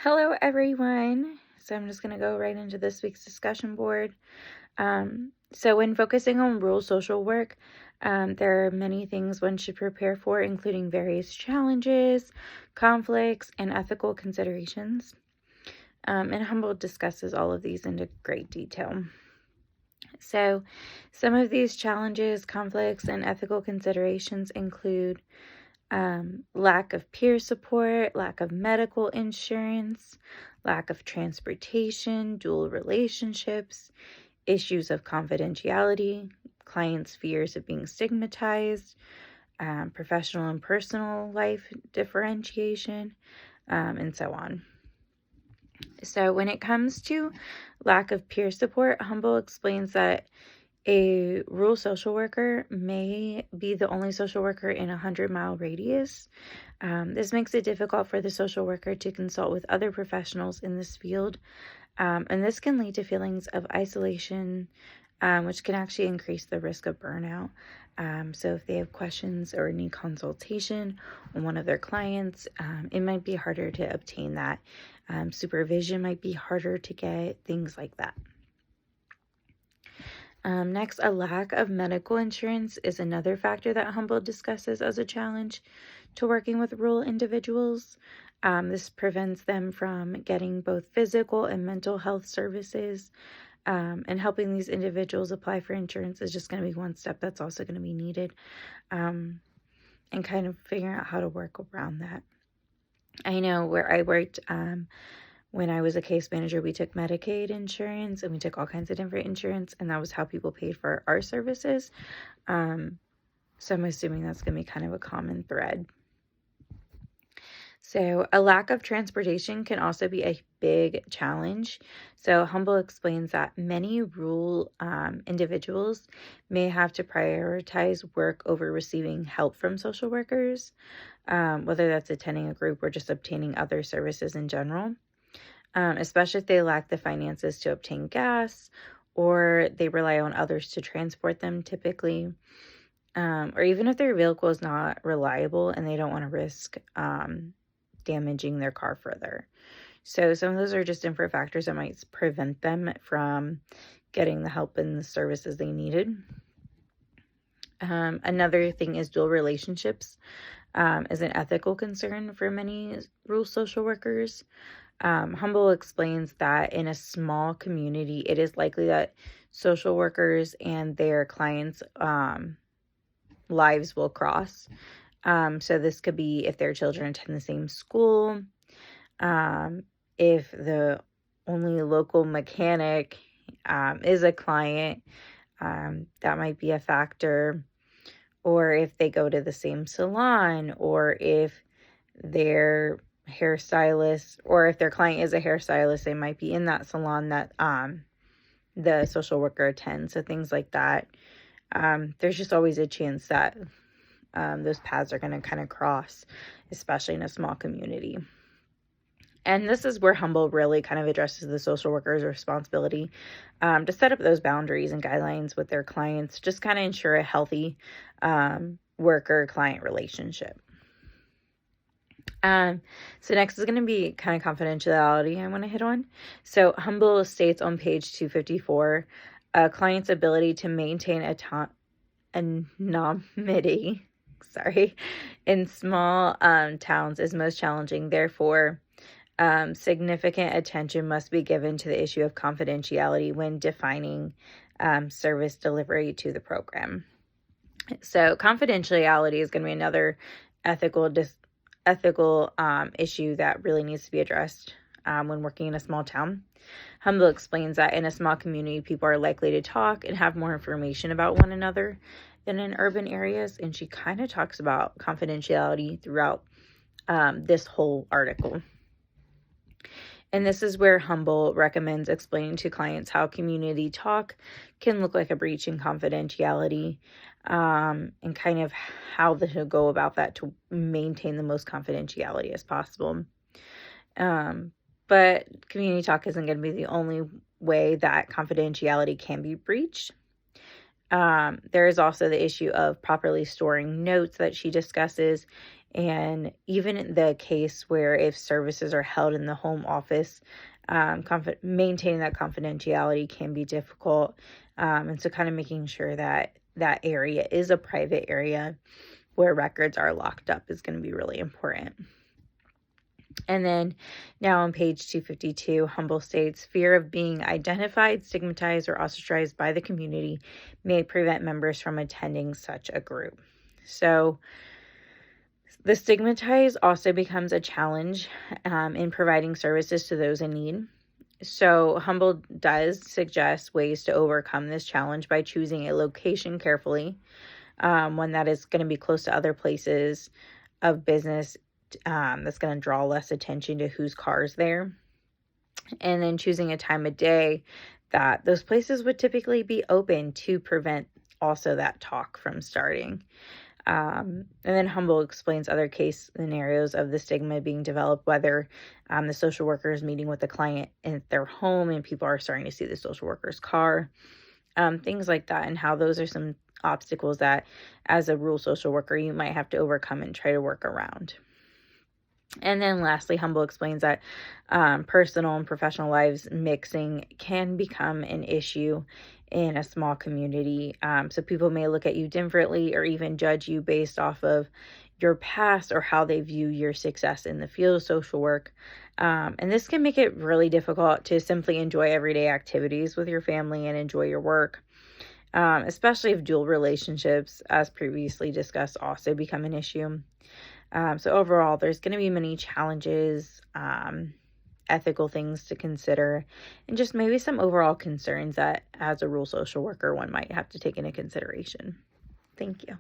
Hello, everyone. So I'm just going to go right into this week's discussion board. So when focusing on rural social work, there are many things one should prepare for, including various challenges, conflicts, and ethical considerations. And Humboldt discusses all of these into great detail. So some of these challenges, conflicts, and ethical considerations include lack of peer support, lack of medical insurance, lack of transportation, dual relationships, issues of confidentiality, clients' fears of being stigmatized, professional and personal life differentiation, and so on. So when it comes to lack of peer support, Humboldt explains that a rural social worker may be the only social worker in a 100-mile radius. This makes it difficult for the social worker to consult with other professionals in this field, and this can lead to feelings of isolation, which can actually increase the risk of burnout. So if they have questions or need consultation on one of their clients, it might be harder to obtain that. Supervision might be harder to get, things like that. Next, a lack of medical insurance is another factor that Humboldt discusses as a challenge to working with rural individuals. This prevents them from getting both physical and mental health services, and helping these individuals apply for insurance is just going to be one step that's also going to be needed, and kind of figuring out how to work around that. I know where I worked, when I was a case manager, we took Medicaid insurance and we took all kinds of different insurance, and that was how people paid for our services. So I'm assuming that's going to be kind of a common thread. So a lack of transportation can also be a big challenge. So Humboldt explains that many rural individuals may have to prioritize work over receiving help from social workers, whether that's attending a group or just obtaining other services in general. Especially if they lack the finances to obtain gas, or they rely on others to transport them typically, or even if their vehicle is not reliable and they don't want to risk damaging their car further. So some of those are just different factors that might prevent them from getting the help and the services they needed. Another thing is dual relationships is an ethical concern for many rural social workers. Humboldt explains that in a small community, it is likely that social workers and their clients' lives will cross. So this could be if their children attend the same school, if the only local mechanic is a client, that might be a factor, or if they go to the same salon, or if their hairstylist, or if their client is a hairstylist, they might be in that salon that the social worker attends. So things like that. There's just always a chance that those paths are going to kind of cross, especially in a small community. And this is where Humboldt really kind of addresses the social worker's responsibility to set up those boundaries and guidelines with their clients, just kind of ensure a healthy worker-client relationship. So next is going to be kind of confidentiality I want to hit on. So Humboldt states on page 254, a client's ability to maintain anonymity, in small towns is most challenging. Therefore, significant attention must be given to the issue of confidentiality when defining service delivery to the program. So confidentiality is going to be another ethical issue that really needs to be addressed when working in a small town. Humboldt explains that in a small community, people are likely to talk and have more information about one another than in urban areas, and she kind of talks about confidentiality throughout this whole article. And this is where Humboldt recommends explaining to clients how community talk can look like a breach in confidentiality, and kind of how to go about that to maintain the most confidentiality as possible. But community talk isn't going to be the only way that confidentiality can be breached. There is also the issue of properly storing notes that she discusses And even in the case where if services are held in the home office, maintaining that confidentiality can be difficult. And so kind of making sure that that area is a private area where records are locked up is going to be really important. And then now on page 252, Humble states, fear of being identified, stigmatized, or ostracized by the community may prevent members from attending such a group. So the stigmatized also becomes a challenge in providing services to those in need. So Humble does suggest ways to overcome this challenge by choosing a location carefully, one that is going to be close to other places of business, that's going to draw less attention to whose car is there. And then choosing a time of day that those places would typically be open to prevent also that talk from starting. And then Humble explains other case scenarios of the stigma being developed, whether the social worker is meeting with the client in their home and people are starting to see the social worker's car, things like that, and how those are some obstacles that as a rural social worker you might have to overcome and try to work around. And then lastly, Humble explains that personal and professional lives mixing can become an issue in a small community. So people may look at you differently or even judge you based off of your past or how they view your success in the field of social work. And this can make it really difficult to simply enjoy everyday activities with your family and enjoy your work. Especially if dual relationships, as previously discussed, also become an issue. So overall, there's going to be many challenges, ethical things to consider, and just maybe some overall concerns that as a rural social worker, one might have to take into consideration. Thank you.